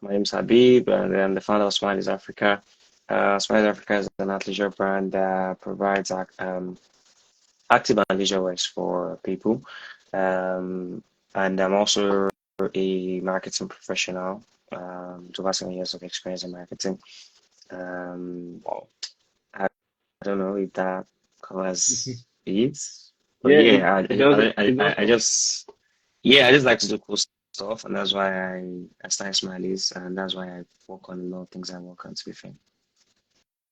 My name's Habib, and I'm the founder of Smileys Africa. Smileys Africa is an athleisure brand that provides active and leisure wears for people. Um, and I'm also a marketing professional, with over 7 years of experience in marketing. Um, Wow. I don't know if that covers it, but Yeah, yeah, it does it does I cover. just yeah, I just like to do cool stuff, and that's why I started Smileys, and that's why I work on a lot of things I work on, to be fair.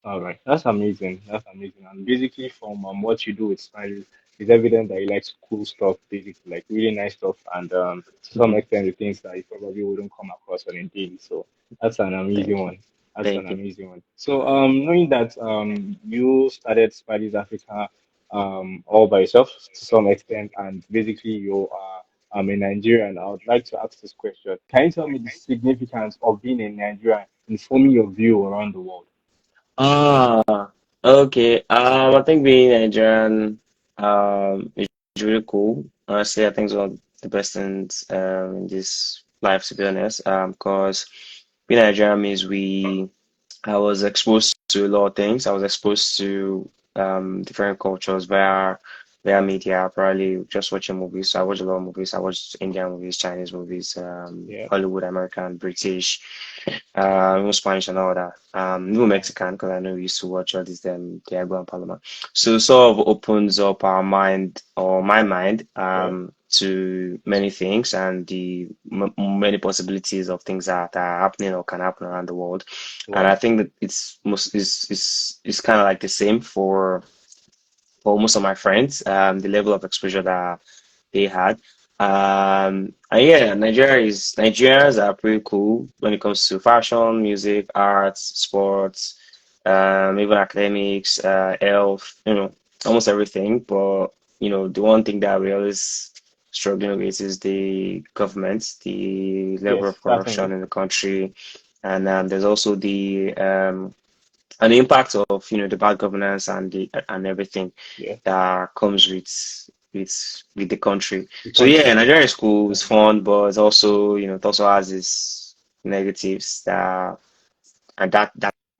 All right, that's amazing. That's amazing. And basically, from what you do with Smiley, it's evident that you like cool stuff, basically, like really nice stuff, and to some Mhm. extent, the things that you probably wouldn't come across on a daily. So that's an amazing Thank you. one. That's an Thank you. amazing one. So knowing that you started Smiley's Africa all by yourself to some extent, and basically you are a Nigerian, I would like to ask this question. Can you tell me the significance of being a Nigerian in forming your view around the world? Ah, okay. I think being Nigerian is really cool. Honestly, I think it's one of the best things in this life, to be honest. Because being Nigerian means I was exposed to a lot of things. I was exposed to different cultures via media, probably just watching movies. So I watch a lot of movies. I watch Indian movies, Chinese movies, Yeah. Hollywood, American, British, even Spanish and all that. Even Mexican, because I know we used to watch all these Diego and Paloma. So it sort of opens up our mind or my mind Yeah. to many things and the m many possibilities of things that are happening or can happen around the world. And I Wow. think that it's kind of like the same for most of my friends. The level of exposure that they had. And yeah, Nigerians are pretty cool when it comes to fashion, music, arts, sports, even academics, health, almost everything. But the one thing that we always struggling with is the government, the level Yes, of corruption certainly. in the country, and there's also the impact of the bad governance and everything Yeah. that comes with the country. The So yeah, country. Nigeria is cool, Yeah. it's fun, but it's also it also has its negatives that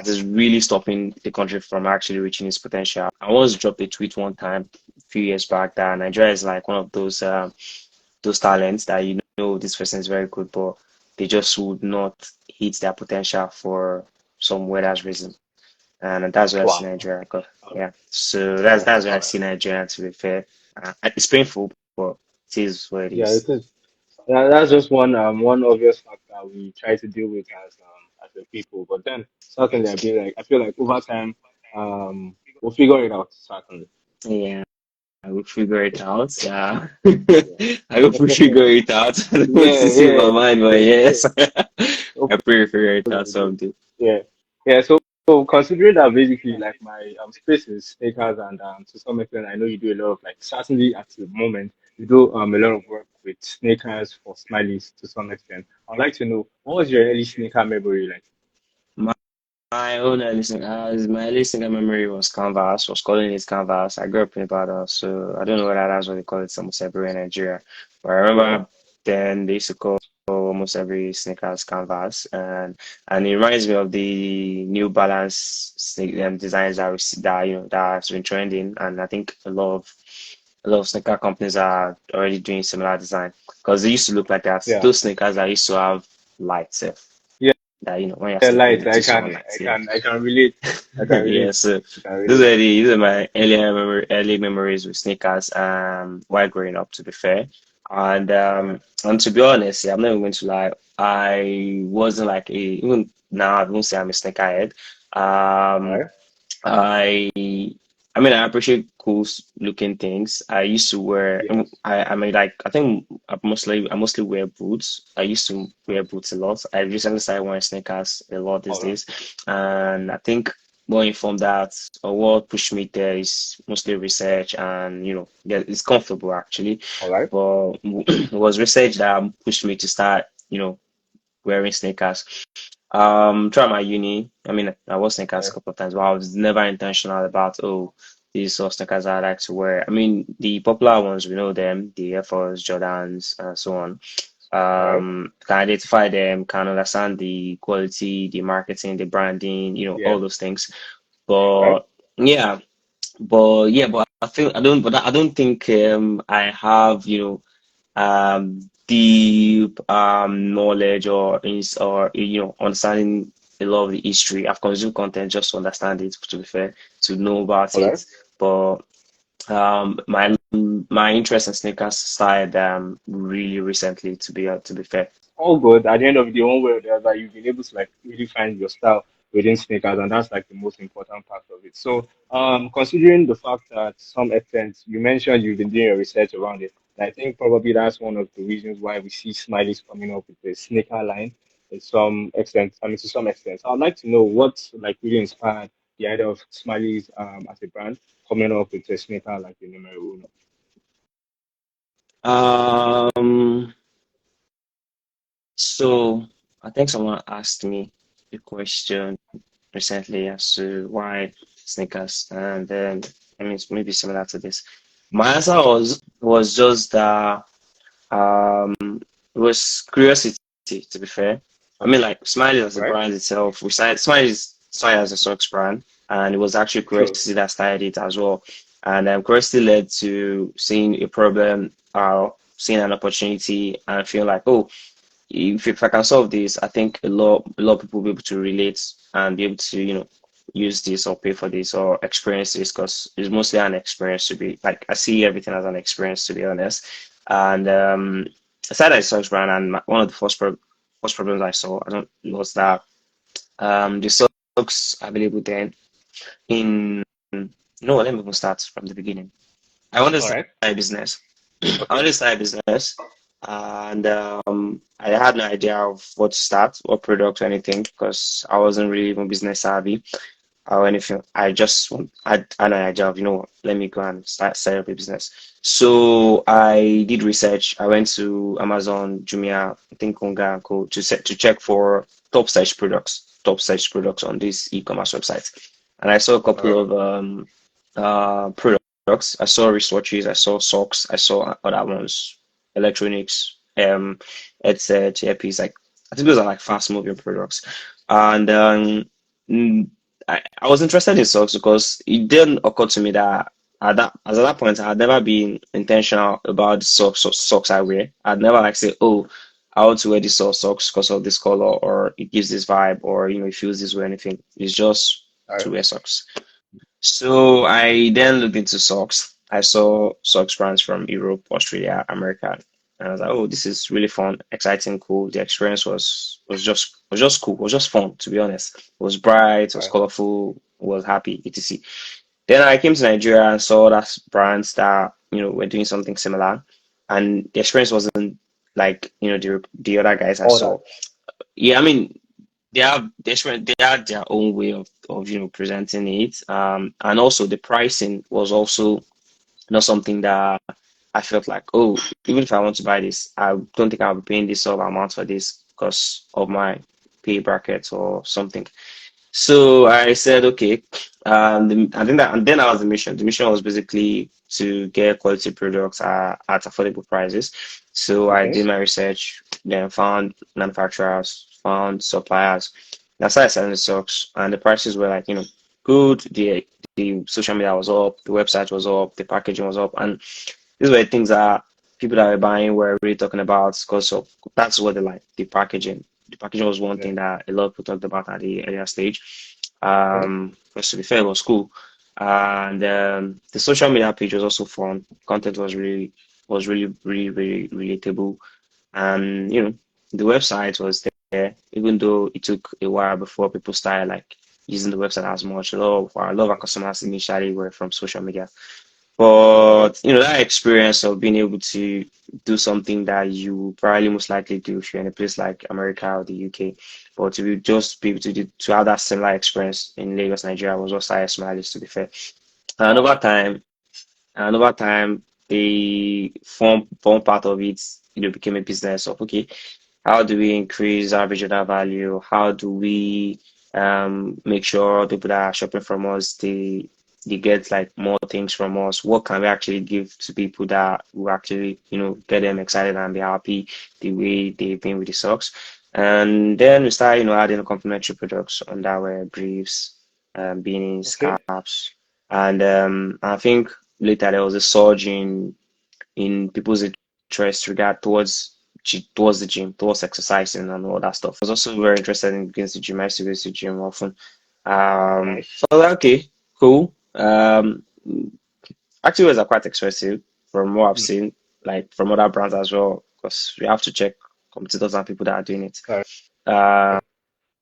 is really stopping the country from actually reaching its potential. I once dropped a tweet one time a few years back that Nigeria is like one of those talents that this person is very good, but they just would not hit their potential for some weird reason. And that's where I see Wow. Nigeria. All right. Yeah. So All right. that's where I All right. see Nigeria, to be fair. It's painful, but it is what it Yeah, is. it is. That's just one obvious fact that we try to deal with as a people. But then certainly I feel like over time we'll figure it out, certainly. Yeah, I will figure it out. Yeah. Yeah. I hope we figure it out. I don't want to Yeah, see my yeah. mind, but yes. I Hopefully pray we figure it out we do. someday. Yeah. Yeah. So considering that basically like my space is sneakers and to some extent I know you do a lot of like certainly at the moment you do a lot of work with sneakers for Smileys to some extent. I'd like to know what was your early sneaker memory like? My, my listening memory was Canvas, was calling it Canvas. I grew up in Ibadan, so I don't know whether that's what they call it almost everywhere in Nigeria. But I Yeah. remember then they used to call almost every sneakers Canvas, and it reminds me of the New Balance designs that has been trending, and I think a lot of sneaker companies are already doing similar design because they used to look like that. Yeah. Those sneakers that used to have lights, Yeah. that when you're Yeah, sleeping, light. you see someone I can relate. I can yeah, relate. so I can relate. these are my early memories with sneakers while growing up, to be fair. And to be honest, yeah, I'm not even going to lie, I wasn't like even now I won't say I'm a sneakerhead. All Um right. I I mean, I appreciate cool looking things. I used to wear, Yes. I mean, like, I think I mostly wear boots. I used to wear boots a lot. I recently started wearing sneakers a lot these All right. days. And I think more informed that or what pushed me there is mostly research and, yeah, it's comfortable actually. All right. But it was research that pushed me to start, wearing sneakers. Throughout my uni, I mean, I wore sneakers a Yeah. couple of times, but I was never intentional about, oh, these are sneakers I like to wear. I mean, the popular ones, we know them, the Air Force, Jordans, and so on. All right. can identify them, can understand the quality, the marketing, the branding, Yeah. all those things. All right. But yeah, but I feel I don't think I have, deep knowledge or understanding a lot of the history. I've consumed content just to understand it, to be fair, to know about All right. it. But my interest in sneakers started really recently, to be fair. All good. At the end of the day, one way or the other, you've been able to like really find your style within sneakers, and that's like the most important part of it. So, considering the fact that to some extent you mentioned you've been doing your research around it, and I think probably that's one of the reasons why we see Smileys coming up with the sneaker line to some extent. I mean, to some extent, I'd like to know what like really inspired the idea of Smileys as a brand coming up with a sneaker like the numero uno. Um, so I think someone asked me a question recently as to why sneakers, and then I mean it's maybe similar to this. My answer was just that it was curiosity, to be fair. I mean, like Smiley as a Right? brand itself, we started Smiley as a socks brand, and it was actually True. curiosity that started it as well. And curiosity led to seeing a problem, seeing an opportunity, and feeling like, oh, if I can solve this, I think a lot of people will be able to relate and be able to, use this or pay for this or experience this because it's mostly an experience to be like I see everything as an experience to be honest. And aside as socks brand and one of the first problems I saw I don't was that the socks available then in no let me even start from the beginning. I wanted to All start right. a business. I Okay. wanted to start a business, and I had no idea of what to start, what product or anything, because I wasn't really even business savvy or anything. I had an idea of, let me go and start up a business. So I did research. I went to Amazon, Jumia, I think Konga and Co. To check for top search products on this e-commerce website. And I saw a All couple right. of products. I saw wristwatches, I saw socks, I saw other ones, electronics, headset, earpiece. Like I think those are like fast moving products. And mm, I was interested in socks because it didn't occur to me that at that point I had never been intentional about the socks I wear. I'd never like say, oh, I want to wear this socks because of this color or it gives this vibe or it feels this way or anything. It's just All to right. wear socks. So I then looked into socks. I saw socks brands from Europe, Australia, America, and I was like, "Oh, this is really fun, exciting, cool." The experience was just cool. It was just fun, to be honest. It was bright, it All was right. colorful, it was happy, etc. Then I came to Nigeria and saw that brands that were doing something similar, and the experience wasn't like the other guys I All saw. that. Yeah, I mean they have their own way of presenting it and also the pricing was also not something that I felt like, oh, even if I want to buy this I don't think I'll be paying this sort of amount for this because of my pay bracket or something. So I said, okay, I think that, and then that was the mission. The mission was basically to get quality products at affordable prices. So I Okay. did my research, then found manufacturers, found suppliers. And I started selling the socks, and the prices were like, good. The social media was up, the website was up, the packaging was up, and these were things that people that were buying were really talking about because of that's what they like, the packaging. The packaging was one Yeah. thing that a lot of people talked about at the earlier stage. Okay. Because to be fair, it was cool. And the social media page was also fun. Content was really relatable. And the website was there, even though it took a while before people started like using the website as much. A lot of our customers initially were from social media. All right. But that experience of being able to do something that you probably most likely do if you're in a place like America or the UK, but just be able to have that similar experience in Lagos, Nigeria was what started Smileys to be fair. And Wow. over time, the form part of it, became a business of okay, how do we increase average order value? How do we make sure people that are shopping from us they get like more things from us? What can we actually give to people that will actually, get them excited and be happy the way they've been with the socks? And then we start, adding complementary products, underwear, briefs, beanies, Okay. caps, and I think later there was a surge in people's interest regard towards the gym, towards exercising and all that stuff. I was also very interested in going to the gym. I used to go to the gym often. So Nice. I was like, okay, cool. Activewears are quite expensive from what I've Mm. seen, like from other brands as well, because we have to check competitors and people that are doing it. Correct. Uh,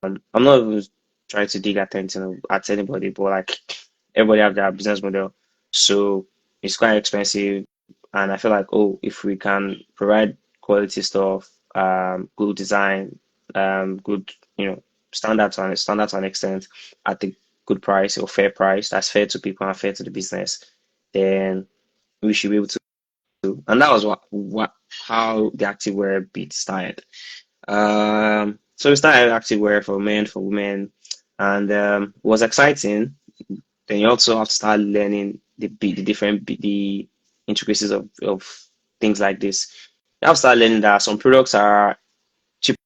I'm not even trying to dig at anybody, but like everybody have their business model, so it's quite expensive. And I feel like, oh, if we can provide quality stuff, good design, good, standards to an extent at a good price or fair price that's fair to people and fair to the business, then we should be able to. And that was what how the activewear bit started. So we started activewear for men, for women, and it was exciting. Then you also have to start learning the intricacies of things like this. You have to start learning that some products are cheaper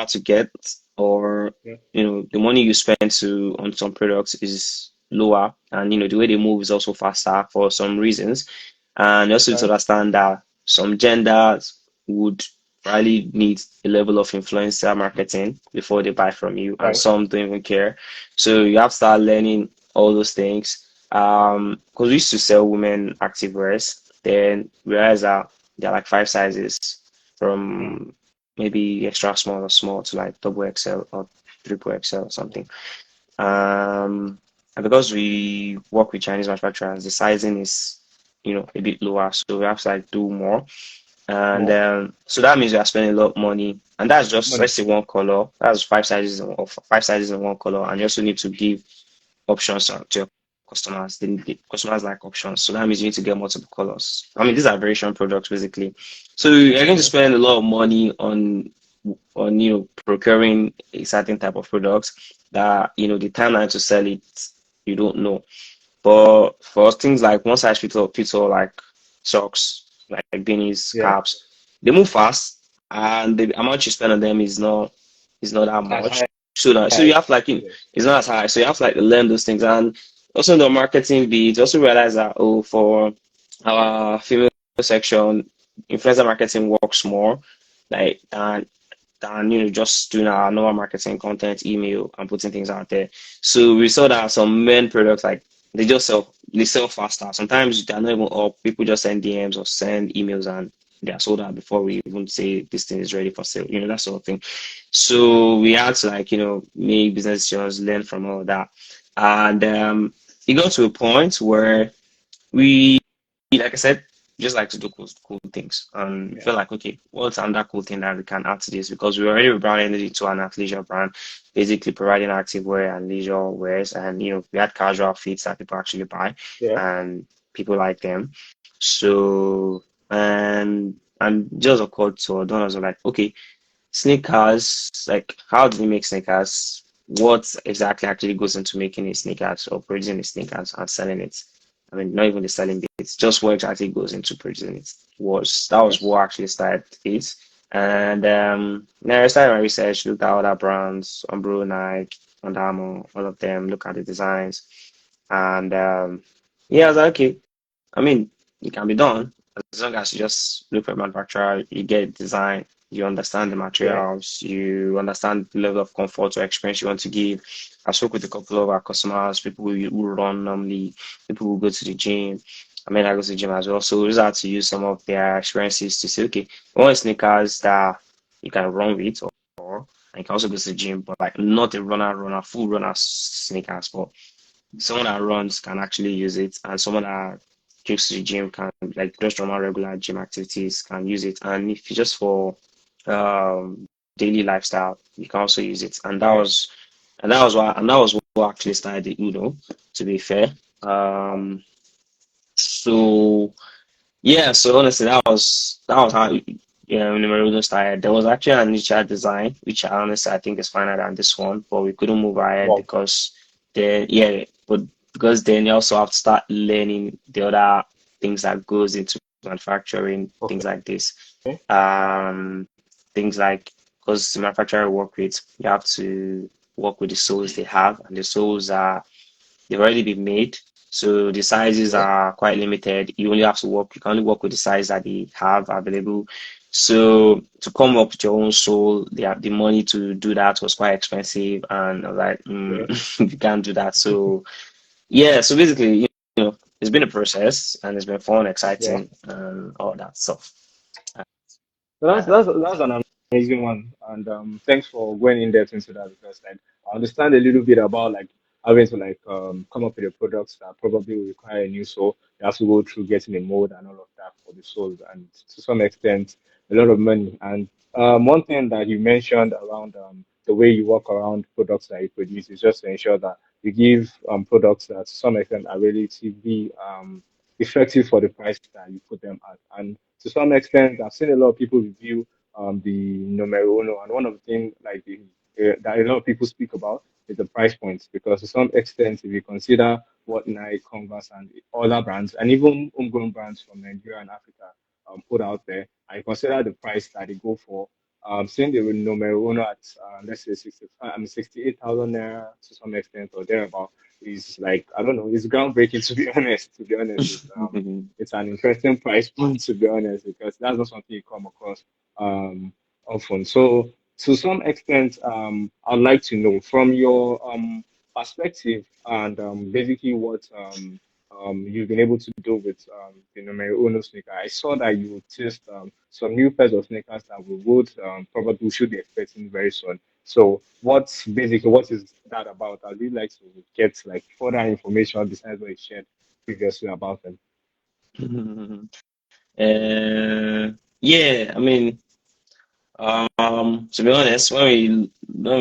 to get, or Yeah. the money you spend to on some products is lower, and the way they move is also faster for some reasons. And you also need to Correct. understand that some genders would probably need a level of influencer marketing before they buy from you, and Right. some don't even care. So you have to start learning all those things. Because we used to sell women activewears, then realize that there are like five sizes Mm. from maybe extra small or small to like double XL or triple XL or something. And because we work with Chinese manufacturers, the sizing is, a bit lower, so we have to like do more. And More so that means we are spending a lot of money, and that's just, money. let's say, one color. That's five sizes in one color, and you also need to give options to your customers. The customers like options, so that means you need to get multiple colors. I mean, these are variation products basically. So you're going to Yeah. spend a lot of money on procuring a certain type of product that the timeline to sell it you don't know. But for things like one size fits all, like socks, like beanies, Yeah. caps, they move fast, and the amount you spend on them is not that As much. high. So you have to, like, Yes. it's not as high. So you have to like learn those things, and also in the marketing bit, also realize that, oh, for our female section, influencer marketing works more like than just doing our normal marketing content, email, and putting things out there. So we saw that some men products, like, they sell faster. Sometimes they're not even up. People just send DMs or send emails, and they are sold out before we even say this thing is ready for sale. That sort of thing. So we had to, like, make business decisions, learn from all of that. And it got to a point where we, like I said, just like to do cool things. And we Yeah. feel like, okay, what's another cool thing that we can add to this? Because we already rebranded it to an athleisure brand, basically providing active wear and leisure wears. And, we had casual fits that people actually buy, Yeah. and people like them. So, and just occurred to us were like, okay, sneakers, like, how do we make sneakers? What exactly actually goes into making a sneakers or producing a sneakers and selling it? I mean, not even the selling bit, it's just what exactly goes into producing it. That was Nice. what actually started it. And then I started my research, looked at other brands, Umbro, Nike, Under Armour, all of them, look at the designs. And yeah, I was like, okay, I mean, it can be done as long as you just look for a manufacturer, you get design, you understand the Yeah. materials, you understand the level of comfort or experience you want to give. I spoke with a couple of our customers, people who run normally, people who go to the gym. I mean, I go to the gym as well. So we just had to use some of their experiences to say, okay, we want sneakers that you can run with, or and you can also go to the gym, but like not a full runner sneakers, but someone that runs can actually use it, and someone that goes to the gym can, like, just normal regular gym activities, can use it. And if it's just for um daily lifestyle, you can also use it. And that Right. was and that was what actually started the Uno, to be fair. So yeah, so honestly, that was how, numero uno started. There was actually an initial design, which I honestly I think is finer than this one, but we couldn't move ahead Wow. because the yeah, but because then you also have to start learning the other things that goes into manufacturing, things Okay. like this. Um, things like because the manufacturer work with, you have to work with the soles they have, and the soles are they've already been made. So the sizes Yeah. are quite limited. You only have to work, you can only work with the size that they have available. So to come up with your own sole, the money to do that was quite expensive. And I was like, Yeah. you can't do that. So yeah, so basically, it's been a process and it's been fun, Yeah. exciting, and all that stuff. So that's an amazing one, and thanks for going in depth into that because like I understand a little bit about like having to like come up with the products that probably will require a new soul. You have to go through getting a mold and all of that for the souls, and to some extent a lot of money. And one thing that you mentioned around the way you work around products that you produce is just to ensure that you give products that to some extent are relatively effective for the price that you put them at. And to some extent, I've seen a lot of people review the numero uno, and one of the things like that a lot of people speak about is the price points because to some extent, if you consider what Nike, Converse, and other brands, and even homegrown brands from Nigeria and Africa put out there, I consider the price that they go for. Seeing the numero uno at let's say 65, I mean 68,000 naira to some extent or thereabout is like I don't know, it's groundbreaking to be honest. To be honest, it's an interesting price point to be honest, because that's not something you come across um, often. So to some extent, I'd like to know from your perspective and basically what you've been able to do with the numero uno sneaker. I saw that you test some new pairs of sneakers that we would probably should be expecting very soon. So what is that about? I'd really like to get like further information besides what you shared previously about them. Yeah, I mean, to be honest, when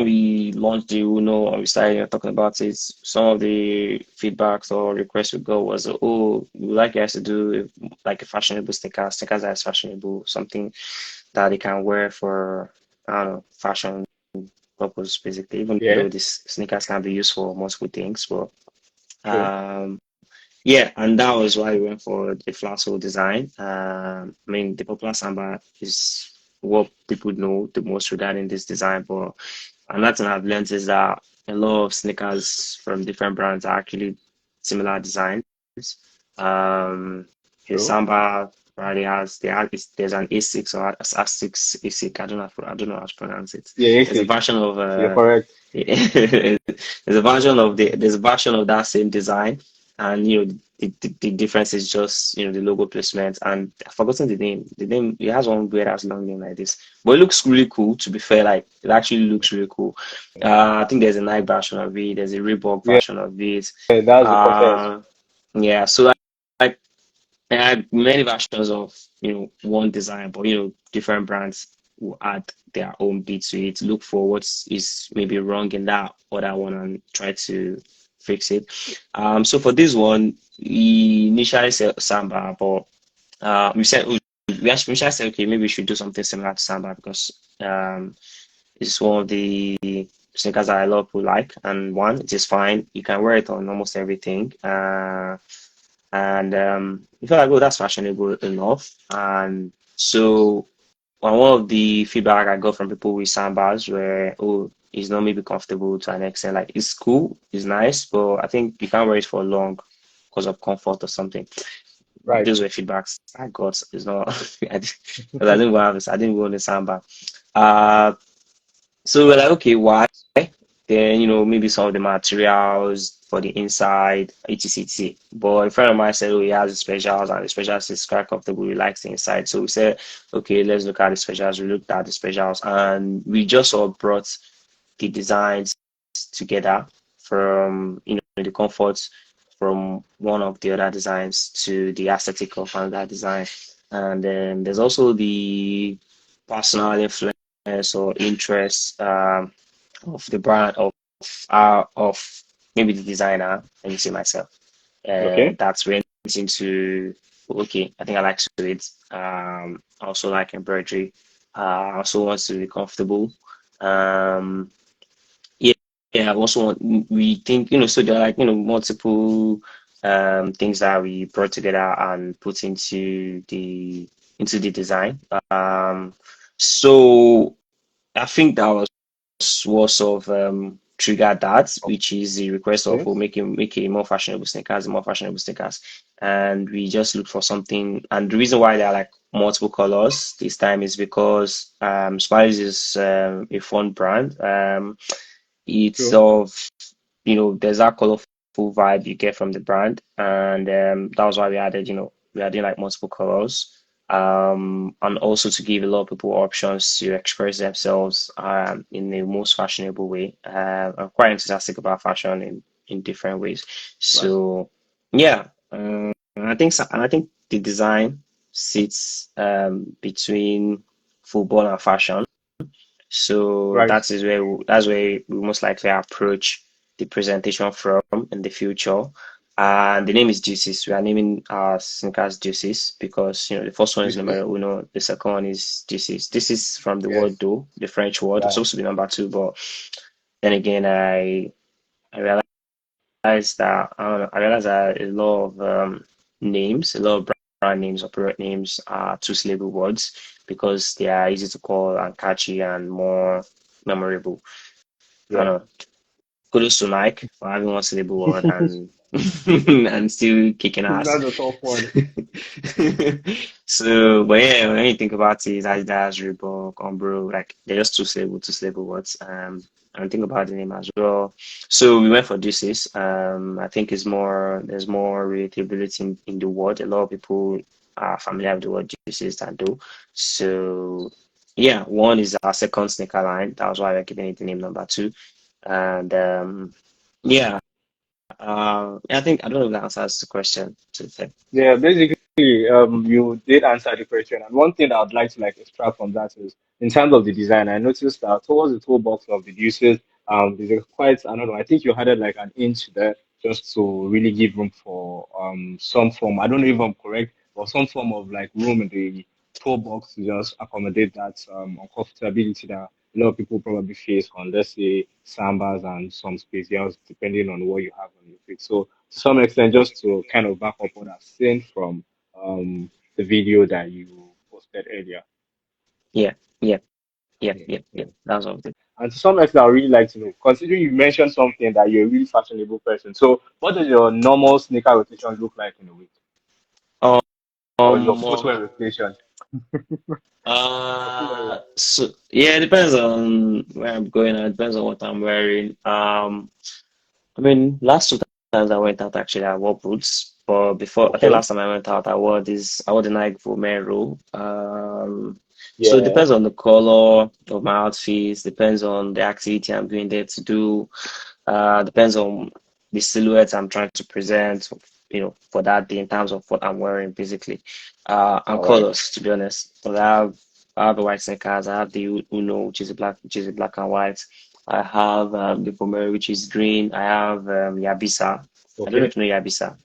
we launched the Uno and we started talking about it, some of the feedbacks or requests we got was, oh, we would like you guys to do like a fashionable stickers that is fashionable, something that they can wear for, I don't know, fashion purpose, basically, even Yeah, though these sneakers can be used for multiple things. But true. um, yeah, and that was why we went for the flat sole design. I mean, the popular samba is what people know the most regarding this design. But another thing I've learned is that a lot of sneakers from different brands are actually similar designs. Um, the True. samba probably there's an A6 or A6 A6. I don't know how to pronounce it. Yeah, There's a ASIC. version of You're correct. there's a version of that same design, and the difference is just the logo placement, and I've forgotten the name. The name it has one weird ass long name like this, but it looks really cool. To be fair, like it actually looks really cool. I think there's a Nike version of it. There's a Reebok Yeah, version of it. that's the process. Uh, yeah. So like there are many versions of one design, but different brands will add their own bit to it. Look for what is maybe wrong in that other one and try to fix it. So for this one, we initially said Samba, but we said we initially said okay, maybe we should do something similar to Samba because it's one of the sneakers that a lot of people like, and one, it is fine. You can wear it on almost everything. And we felt like, oh, that's fashionable enough. And so, one of the feedback I got from people with sandbags were, oh, it's not maybe comfortable to an extent. Like, it's cool, it's nice, but I think you can't wear it for long because of comfort or something. Right. Those were feedbacks I got. It's not, because I didn't want this, I didn't want the sandbag. Uh, so we're like, okay, why? Then, maybe some of the materials for the inside, etc. etc. But a friend of mine said, oh, he has the specials, and the specials is quite comfortable. He likes the inside. So we said, okay, let's look at the specials. We looked at the specials, and we just all brought the designs together from, the comforts from one of the other designs to the aesthetic of another design. And then there's also the personal influence or interest of the brand of maybe the designer. Let me see myself. Okay. That's went into okay. I think I like suede. I also like embroidery. I also want to be comfortable. Um, yeah, yeah, I also want we think, so there are like, multiple things that we brought together and put into the design. So I think that was sort of triggered that, which is the request of Okay. making more fashionable sneakers. And we just looked for something. And the reason why there are like multiple colors this time is because Smileys is a fun brand. It's True. of there's that colorful vibe you get from the brand, and that was why we added like multiple colors, and also to give a lot of people options to express themselves in the most fashionable way. I'm quite enthusiastic about fashion in different ways, Right. so yeah, and I think the design sits between football and fashion. So Right. that's where we most likely approach the presentation from in the future. And the name is Deuces. We are naming our sneakers Deuces because the first one is This is numero uno, the second one is Deuces. This is from the word yes. do, the French word. It's Right. supposed to be number two, but then again, I realized that I realized that a lot of a lot of brand names or product names are two-syllable words because they are easy to call and catchy and more memorable. I don't Yeah. know. Kudos to Nike for having one syllable word and and still kicking ass. That's a tough one. So, but yeah, when you think about it, Adidas, Reebok, Umbro, like they're just two syllable words. And think about the name as well. So we went for Deuces. I think there's more relatability in the word. A lot of people are familiar with the word Deuces than do. So yeah, one is our second sneaker line. That was why we're giving it the name number two. And yeah, I think I don't know if that answers the question to the thing. Yeah, basically, you did answer the question. And one thing that I'd like to like extract from that is in terms of the design, I noticed that towards the toolbox of the Deuces, there's a quite, I don't know, I think you added like an inch there just to really give room for some form, I don't know if I'm correct, but some form of like room in the toolbox to just accommodate that uncomfortability that a lot of people probably face on, let's say, sambas and some spaciers, depending on what you have on your feet. So to some extent, just to kind of back up what I've seen from the video that you posted earlier. Yeah, yeah, yeah, Yeah, yeah, yeah. yeah. That's what it. And to some extent, I would really like to know, considering you mentioned something that you're a really fashionable person. So, what does your normal sneaker rotation look like in a week, Um, or your um, footwear rotation? Your footwear rotation. so yeah, it depends on where I'm going and it depends on what I'm wearing. I mean, last two times I went out actually I wore boots, but before I think Okay. last time I went out I wore the Nike Vomero. So it Yeah. depends on the color of my outfits, depends on the activity I'm going there to do. Depends on the silhouette I'm trying to present, for that day in terms of what I'm wearing, basically. And All right. colors, to be honest. But I have the white sneakers. I have the Uno, which is a black and white. I have the Vomero, which is green. I have Yabisa. I don't know Okay. if you know Yabisa.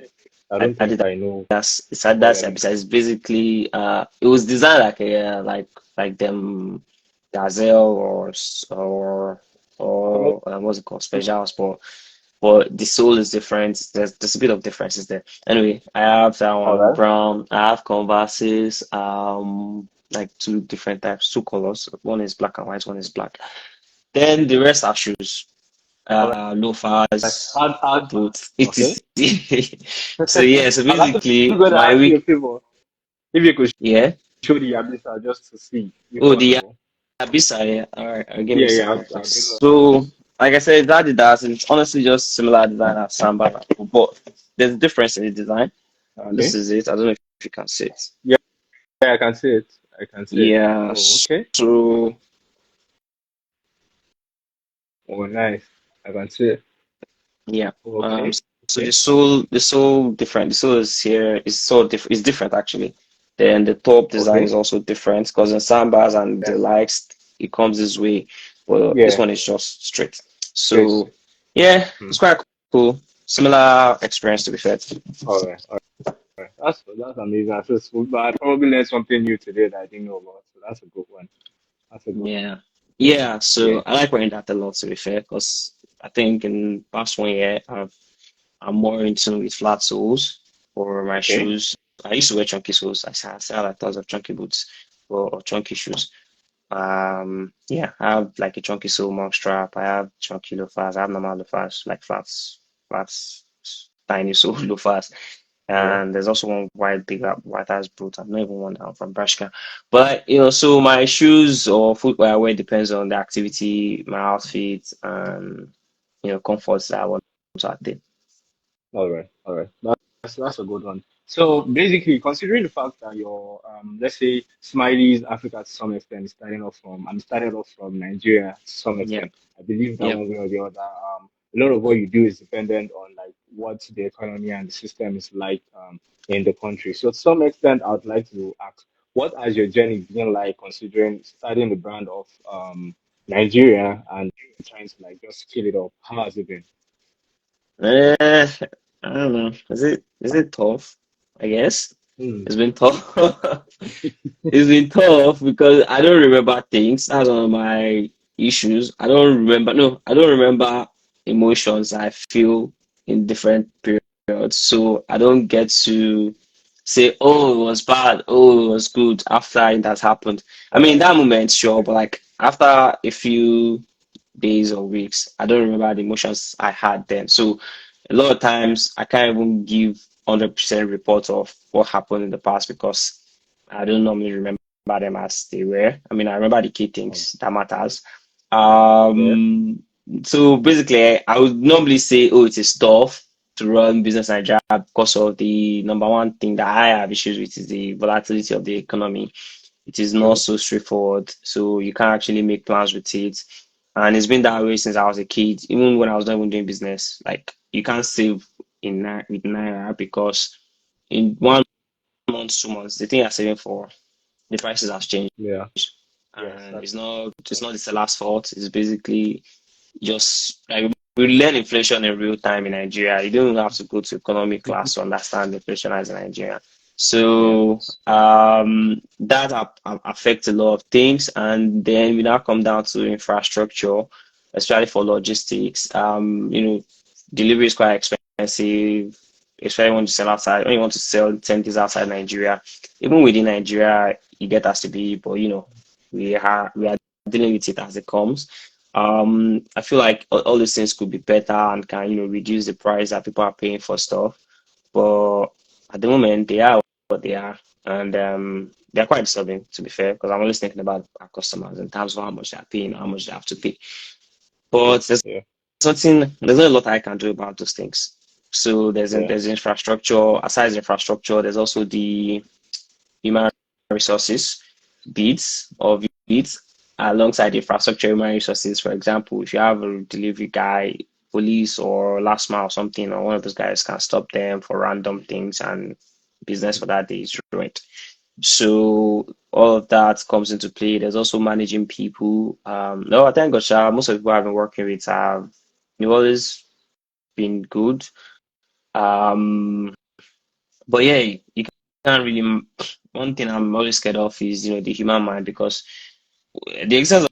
I don't I think did I know about that's your Yabisa. visa. It's basically it was designed like like them Gazelle or what's it called, Special Sport, but the soul is different. There's a bit of differences there. Anyway, I have that All one right. brown. I have Converses, like two different types, two colors. One is black and white, one is black. Then the rest are shoes, All right. loafers, Hard. boots, Okay. etc. So yeah, so I'm actually basically going to my ask you a week, favor. If you could yeah. show the Yabisa just to see if Oh, the possible. Abisa, yeah. All right, give me Yeah, a yeah, second, I'll please. do So, like I said, that Adidas, it's honestly just similar design as Samba, but there's a difference in the design. This okay. is it. I don't know if you can see it. Yeah, yeah, I can see it. I can see it. Yeah. Oh, okay. So, Oh, nice. I can see it. yeah. Um. Okay. So Okay. the sole different. The sole is here is so different. It's different actually. Then the top design is Okay. also different because in Sambas and the Yeah. likes, it comes this way. Well, this Yeah. one is just straight. Straight. So, yeah, Hmm. it's quite cool. Similar experience to be fair. All right. All right. That's amazing. But I probably learned something new today that I didn't know about. So that's a good one. That's a good one. Yeah. Yeah, Yeah. so I like wearing that a lot to be fair, because I think in past 1 year, I'm more into with flat soles for my Okay. shoes. I used to wear chunky soles. I still have like tons of chunky boots or chunky shoes. Yeah, I have like a chunky sole monk strap. I have chunky loafers. I have normal loafers, like flats, tiny sole loafers. Yeah. And there's also one white, big white ass boot. I'm not even one down from Brashka. But so my shoes or footwear I wear depends on the activity, my outfit, and comforts that I want to attain. All right, all right. That's a good one. So basically, considering the fact that your let's say Smileys Africa to some extent is started off from Nigeria to some Yeah, extent. I believe that yeah. one way or the other, a lot of what you do is dependent on like what the economy and the system is like in the country. So to some extent, I would like to ask, what has your journey been like considering starting the brand of Nigeria and trying to like just scale it up? How has it been? Eh, I don't know. Is it tough? I guess Hmm. it's been tough. It's been tough because I don't remember things. That's one of my issues. I don't remember. No, I don't remember emotions I feel in different periods. So I don't get to say, oh, it was bad, oh, it was good after it has happened. I All mean, in right. that moment, sure, but like after a few days or weeks, I don't remember the emotions I had then. So a lot of times I can't even give 100% report of what happened in the past because I don't normally remember them as they were. I mean, I remember the key Um, things that matters. yeah. Um, so basically, I would normally say, oh, it is tough to run business in Nigeria because of the number one thing that I have issues with is the volatility of the economy. It is not True. so straightforward, so you can't actually make plans with it. And it's been that way since I was a kid, even when I was not even doing business. Like you can't save with Naira because in 1 month, 2 months, the thing you're saving for, the prices have changed. Yeah. Yes. And That's it's not that's the seller's fault. It's basically just like we learn inflation in real time in Nigeria. You don't have to go to economic class to understand inflation as in Nigeria. yeah. So that affects a lot of things, and then we now come down to infrastructure, especially for logistics. Delivery is quite expensive, especially when you sell outside. When you want to sell 10 days outside Nigeria, even within Nigeria, you get has to be, but we are dealing with it as it comes. I feel like all these things could be better and can, reduce the price that people are paying for stuff. But at the moment, they are what they are, and they're quite disturbing, to be fair, because I'm always thinking about our customers in terms of how much they're paying, how much they have to pay. But Yeah. there's not a lot I can do about those things. So Yeah. there's infrastructure. Aside the infrastructure, there's also the human resources bids alongside infrastructure human resources. For example, if you have a delivery guy, police or last mile or something, or one of those guys can stop them for random things and business for that day is ruined. So all of that comes into play. There's also managing people. No, I thank God, most of the people I've been working with have you've always been good. Um, but yeah, you can't really. One thing I'm always scared of is the human mind because the existence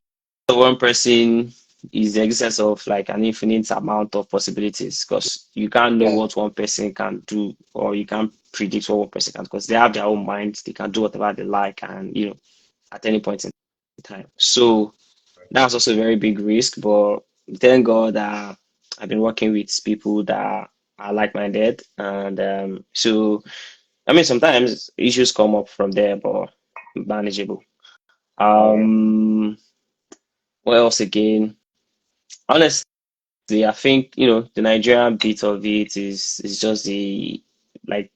of one person is the existence of like an infinite amount of possibilities because you can't know Yeah. what one person can do or you can't predict what one person can because they have their own minds. They can do whatever they like and at any point in time. So that's also a very big risk, but thank God that I've been working with people that are like-minded and so I mean, sometimes issues come up from there, but manageable. All right. Um, what else again? Honestly, I think the Nigerian bit of it is just the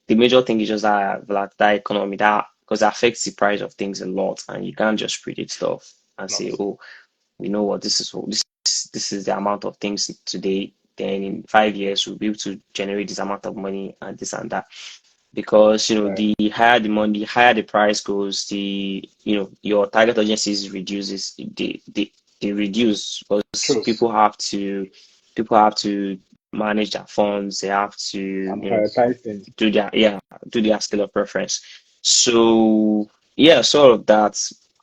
major thing is just that economy that because it affects the price of things a lot, and you can't just predict stuff and say, Not. oh, we know what this is the amount of things today. Then in 5 years we'll be able to generate this amount of money and this and that. Because Right. the higher the money, the higher the price goes, the your target audiences reduces. They reduce because Truth. people have to manage their funds. They have to And prioritize things. do their yeah do their scale of preference. So yeah, sort of that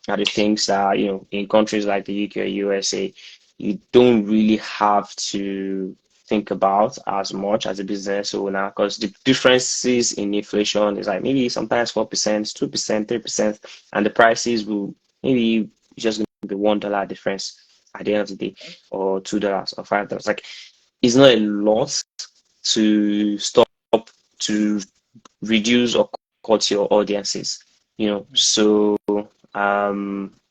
are the things that in countries like the UK or USA. you don't really have to think about as much as a business owner because the differences in inflation is like maybe sometimes 4%, 2%, 3%, and the prices will maybe just going to be $1 difference at the end of the day, or $2 or $5. Like it's not a lot to stop to reduce or cut your audiences, you know. So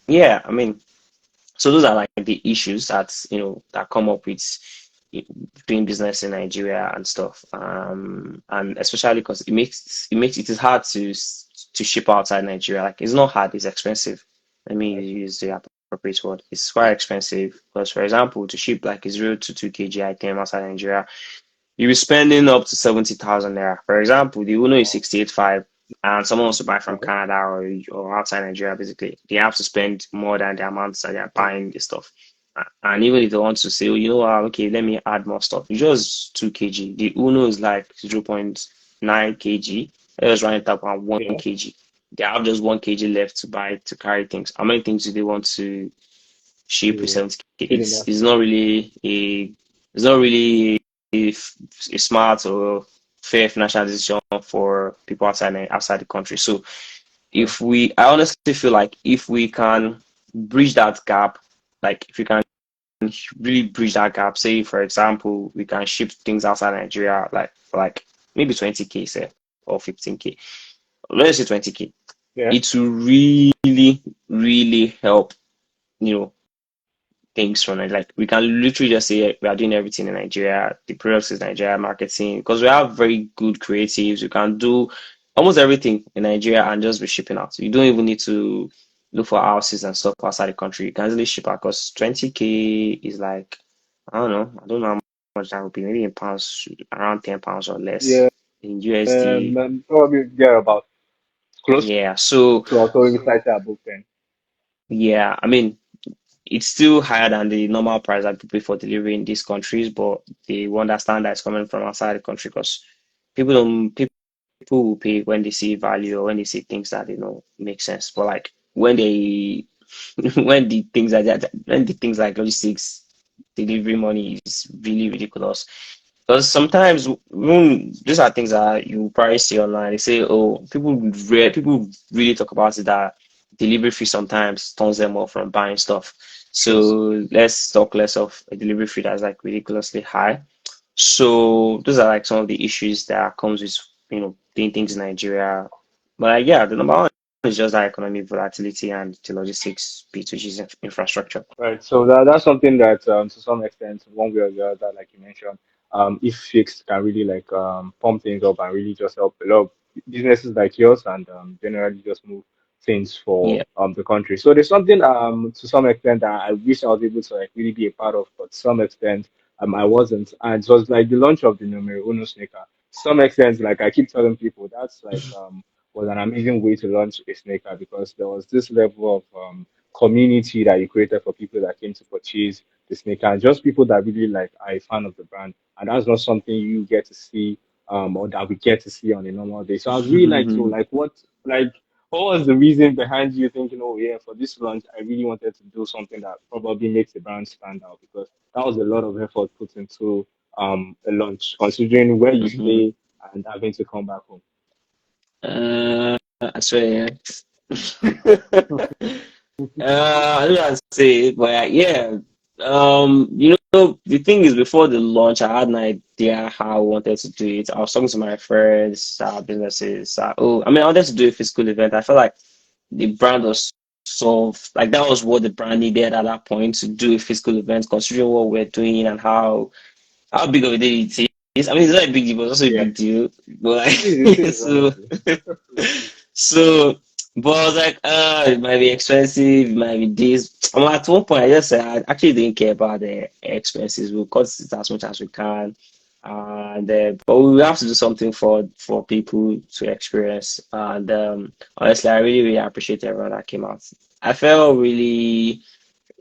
yeah, I mean, so those are like the issues that that come up with doing business in Nigeria and stuff. And especially because it is hard to ship outside Nigeria. Like it's not hard, it's expensive. Let me Right. use the appropriate word. It's quite expensive because, for example, to ship like a 0 to 2 kg item outside Nigeria, you'll be spending up to 70,000 naira. For example, the Uno is Wow. 68.5, and someone wants to buy from Okay. Canada or outside Nigeria, basically, they have to spend more than the amounts that they're buying the stuff. And even if they want to say, oh, you know what, okay, let me add more stuff, it's just 2 kg. The Uno is like 0.9 kg. Let's run it up at Yeah. 1 kg. They have just 1 kg left to buy to carry things. How many things do they want to ship with Yeah. 70 kg? Feeling that. It's not really a smart or fair financial decision for people outside the country. So Right. I honestly feel like if we can bridge that gap, like if we can really bridge that gap, say for example, we can ship things outside Nigeria like for like maybe 20K, say, or 15K. Let's say 20K. Yeah. It will really, really help, you know, things from it. Like we can literally just say we are doing everything in Nigeria. The products is Nigeria marketing because we have very good creatives. We can do almost everything in Nigeria and just be shipping out. You don't even need to look for houses and stuff outside the country. You can easily ship out because 20K is like I don't know how much that would be. Maybe in pounds, around £10 or less Yeah. in USD. Probably there about close Yeah. So to also maybe slightly above 10. yeah, I mean it's still higher than the normal price that people pay for delivery in these countries, but they will understand that it's coming from outside the country because people will pay when they see value or when they see things that make sense. But like when they when the things like logistics delivery money is really ridiculous. Because sometimes these are things that you probably see online. They say, oh, people really talk about it that delivery fee sometimes turns them off from buying stuff. Yes. So let's talk less of a delivery fee that's like ridiculously high. So those are like some of the issues that comes with doing things in Nigeria. But like, yeah, the number one is just that economic volatility and the logistics bit, which is infrastructure. Right. So that's something that to some extent, one way or the other, like you mentioned, if fixed can really like pump things up and really just help a lot of businesses like yours and generally just move things for Yeah. the country. So there's something to some extent that I wish I was able to like really be a part of, but to some extent I wasn't. And it was like the launch of the numero uno sneaker. To some extent, like I keep telling people, that's like was an amazing way to launch a sneaker because there was this level of community that you created for people that came to purchase the sneaker and just people that really like are a fan of the brand. And that's not something you get to see or that we get to see on a normal day. So I was really like to what was the reason behind you thinking, oh yeah, for this launch I really wanted to do something that probably makes the brand stand out because that was a lot of effort put into a launch, considering where you Mhm. stay and having to come back home. I swear, yeah. I don't know how to say it, but yeah. The thing is, before the launch, I had an idea how I wanted to do it. I was talking to my friends, businesses. I mean, I wanted to do a physical event. I felt like the brand was like that was what the brand needed at that point to do a physical event, considering what we're doing and how big of a deal it is. I mean, it's not a big deal, but it's also a Yeah, big deal. But it like, is so honestly. so, but I was like, it might be expensive, it might be this. At one point, I just said, I actually didn't care about the expenses. We'll cut it as much as we can. And but we have to do something for people to experience. And honestly, I really, really appreciate everyone that came out. I felt really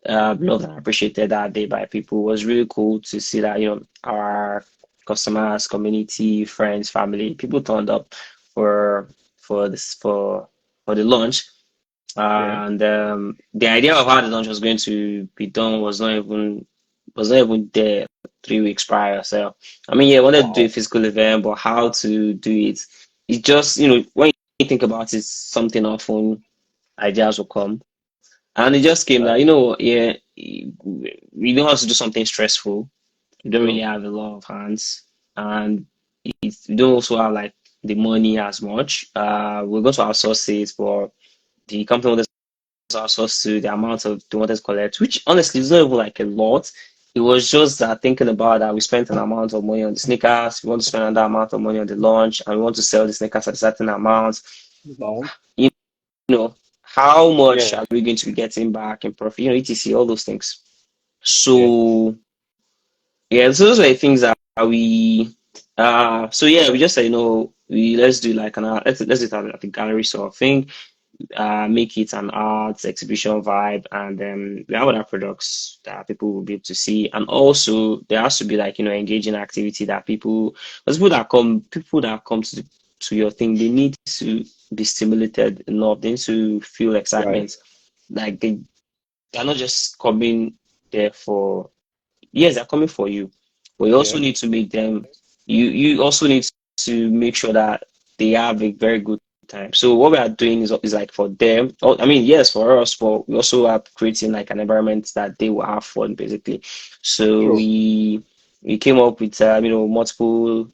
loved and appreciated that day by people. It was really cool to see that, our customers, community, friends, family, people turned up for for this for the launch. Yeah. And the idea of how the launch was going to be done was not even there 3 weeks prior. So I mean, yeah, I wanted to do a Wow. physical event, but how to do it just when you think about it, something often ideas will come. And it just came that, Right. yeah, we don't have to do something stressful. We don't really True. have a lot of hands, and we don't also have like the money as much. We're going to outsource it, but the company wanted to outsource to the amount of they wanted to collect, which honestly is not even like a lot. It was just that thinking about that we spent an amount of money on the sneakers, we want to spend another amount of money on the launch, and we want to sell the sneakers at a certain amount. Bound. You know, how much Yeah. are we going to be getting back in profit? etc. All those things. Yeah. So yeah, so those are the things that we so yeah, we just said, we let's do like let's do it at the gallery sort of thing, make it an arts exhibition vibe, and we have other products that people will be able to see, and also there has to be like engaging activity that because people that come to your thing, they need to be stimulated enough, they need to feel Right. excitement, like they're not just coming there for yes, they're coming for you, but you also Yeah. need to make them. You also need to make sure that they have a very good time. So what we are doing is like for them. Oh, I mean, yes, for us, but we also are creating like an environment that they will have fun, basically. So True. we came up with multiple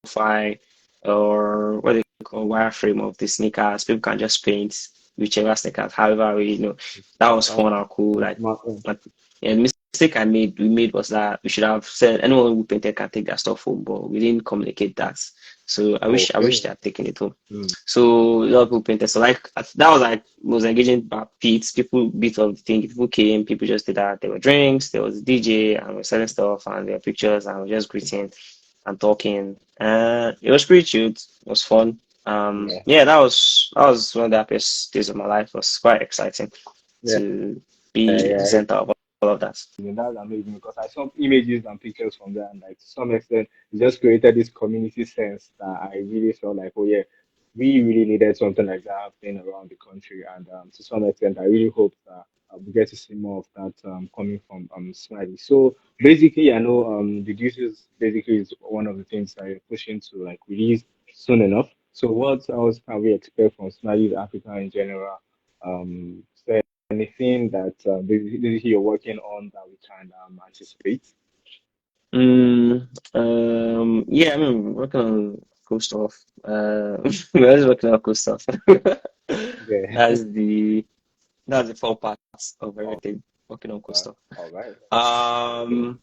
fi or what they call wireframe of the sneakers. People can just paint whichever sneakers. However, that was That's fun and cool. Like, smart. Yeah. but yeah, the mistake we made was that we should have said anyone who painted can take their stuff home, but we didn't communicate that. So I wish Okay. they had taken it home. Mm. So a lot of people painted. So like that was like most engaging part beats. People beat of the thing. People came. People just did that. There were drinks. There was a DJ, and we're selling stuff, and there were pictures, and we're just greeting and talking. It was pretty cute. It was fun. Yeah. Yeah, that was one of the happiest days of my life. It was quite exciting Yeah. to Yeah. be at the Yeah. center of all of that. That's amazing because I saw images and pictures from there, and like to some extent, it just created this community sense that I really felt like, oh yeah, we really needed something like that happening around the country. And to some extent, I really hope that we get to see more of that coming from Smiley. So basically, I know the Deuces basically is one of the things that you're pushing to like release soon enough. So what else can we expect from Smiley's Africa in general? Is there anything that basically you're working on that we can anticipate? Yeah, I mean, we're working on cool stuff. We're always working on cool stuff. Yeah. That's the that's the fun part of Oh, everything. Working on cool stuff. all right.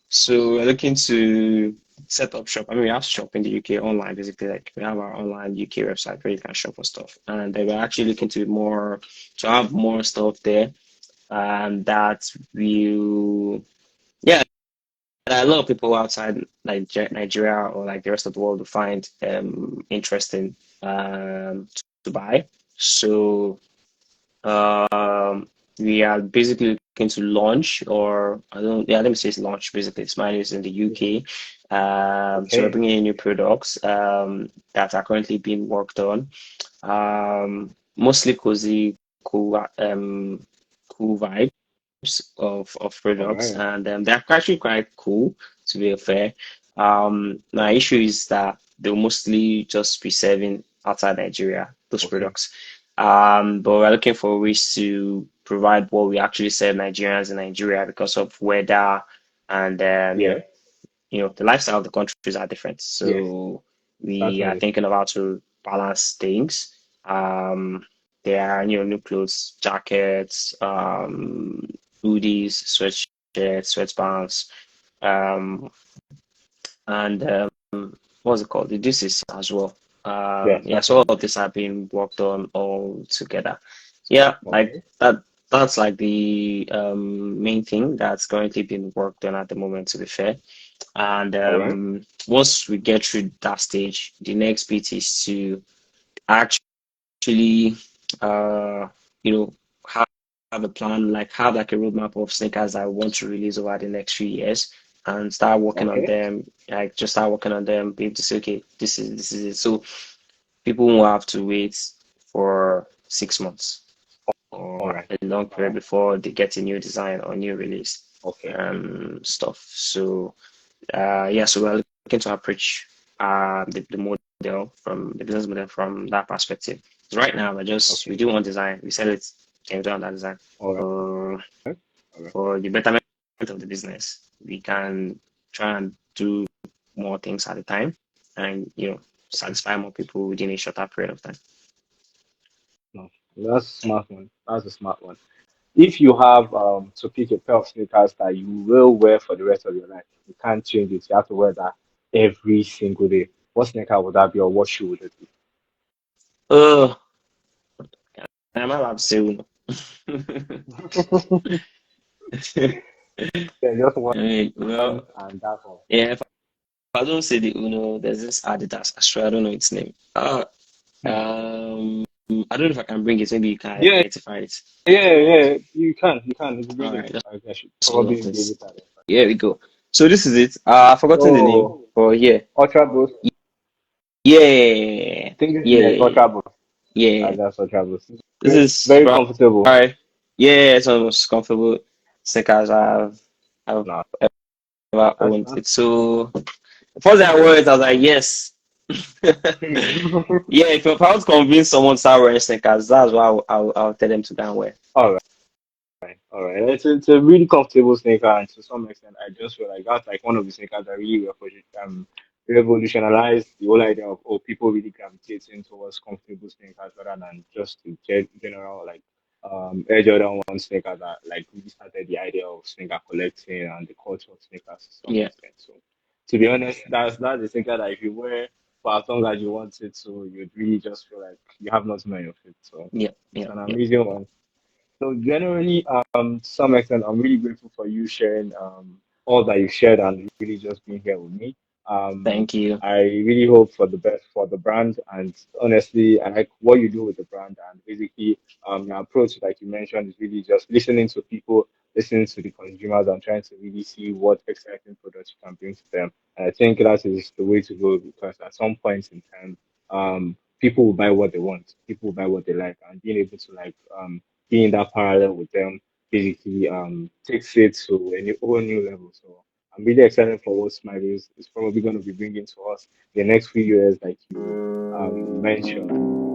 So we're looking to set up shop. I mean, we have shop in the UK online, basically. Like we have our online UK website where you can shop for stuff, and we're actually looking to have more stuff there, and that will, yeah, that a lot of people outside Nigeria or like the rest of the world will find interesting to buy. So um, we are basically looking to launch, or I don't, yeah, let me say it's launch. Basically, Smiley is in the UK. So we're Okay. bringing in new products that are currently being worked on. Mostly cozy, cool vibes of All products, right. and they're actually quite cool, to be fair. My issue is that they'll mostly just be serving outside Nigeria, those Okay. products. But we're looking for ways to provide what we actually serve Nigerians in Nigeria because of weather and Yeah. the lifestyle of the countries are different. Yes. So we are Certainly. thinking of how to balance things. Um, there are new clothes, jackets, hoodies, sweatshirts, sweatbands, um, and what's it called? The Deuces as well. Yeah. Yeah, so all Certainly. of this have been worked on all together. Yeah, like Okay. that. That's like the main thing that's currently being worked on at the moment, to be fair. And All right. once we get through that stage, the next bit is to actually, uh, you know, have, have a plan, like have like a roadmap of sneakers I want to release over the next few years, and start working on Okay. them. Like just start working on them, be able to say, okay, this is it. So people won't have to wait for 6 months All or right. a long All period right. before they get a new design or new release Okay. stuff. So yeah, so we're looking to approach the model from the business model from that perspective. So right now, we Okay. do one design, we sell it, and we do another design. All right. For All right. for the betterment of the business, we can try and do more things at a time, and Okay. satisfy more people within a shorter period of time. No, that's a smart one. That's a smart one. If you have to pick a pair of sneakers that you will wear for the rest of your life, you can't change it. You have to wear that every single day. What sneaker would that be, or what shoe would it be? Oh, I'm allowed to say Uno. Yeah, just I mean, well, one and that's all. yeah, if I don't say the Uno, there's this Adidas. I swear I don't know its name. Hmm. I don't know if I can bring it. Maybe you can Yeah, identify it. yeah, yeah. You can. You can. If you All bring it, right, I should just hold on, probably be able please. to identify. Here we go. So this is it. I've forgotten the name, Oh, but yeah, Ultra Boost. yeah, I think this is yeah, the yeah, Ultra Boost. yeah. That's Ultra Boost. This is Very comfortable. right. Yeah, it's one of the most comfortable sneakers I've No, ever owned. that's It's so. First thing I wore it, I was like, yes. Yeah, if I was convince someone to start wearing sneakers, that's what I'll tell them to go and wear. all right. All right. It's a really comfortable sneaker, and to some extent, I just feel like that's like one of the sneakers that really revolutionized the whole idea of people really gravitating towards comfortable sneakers rather than just the general like Air Jordan 1 sneaker that like really started the idea of sneaker collecting and the culture of sneakers to some Yeah, extent. So, to be honest, that's the sneaker that if you wear for as long as you want it to, you'd really just feel like you have nothing on your feet. So, yeah, it's yeah, an yeah. amazing one. So generally, to some extent, I'm really grateful for you sharing all that you shared and really just being here with me. Thank you. I really hope for the best for the brand, and honestly, I like what you do with the brand. And basically, your approach, like you mentioned, is really just listening to people, listening to the consumers, and trying to really see what exciting products you can bring to them. And I think that is the way to go because at some point in time, people will buy what they want, people will buy what they like, and being able to like being that parallel with them basically takes it to a whole new level. So I'm really excited for what Smileys is probably going to be bringing to us the next few years, like you mentioned.